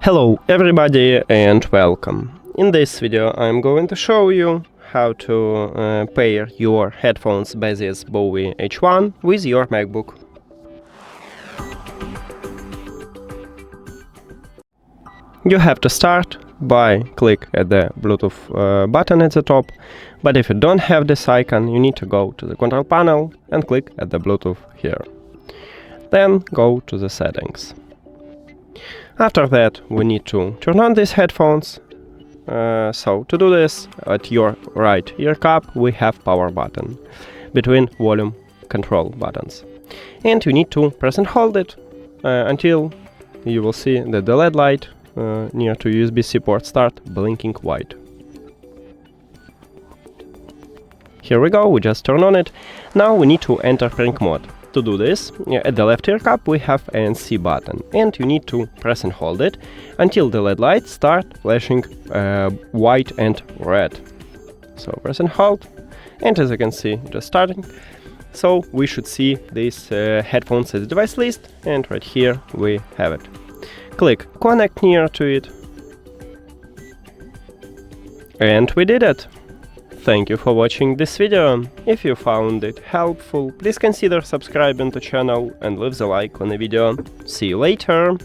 Hello everybody and welcome. In this video I'm going to show you how to pair your headphones Baseus Bowie H1 with your MacBook. You have to start by click at the Bluetooth button at the top, but if you don't have this icon you need to go to the control panel and click at the Bluetooth here. Then go to the settings. After that, we need to turn on these headphones. So to do this, at your right ear cup we have power button between volume control buttons. And you need to press and hold it until you will see that the LED light near to USB-C port start blinking white. Here we go, we just turn on it. Now we need to enter pairing mode. To do this, at the left ear cup we have ANC button, and you need to press and hold it until the LED lights start flashing white and red. So press and hold, and as you can see, just starting. So we should see these headphones as device list, and right here we have it. Click connect near to it, and we did it. Thank you for watching this video. If you found it helpful, please consider subscribing to the channel and leave the like on the video. See you later!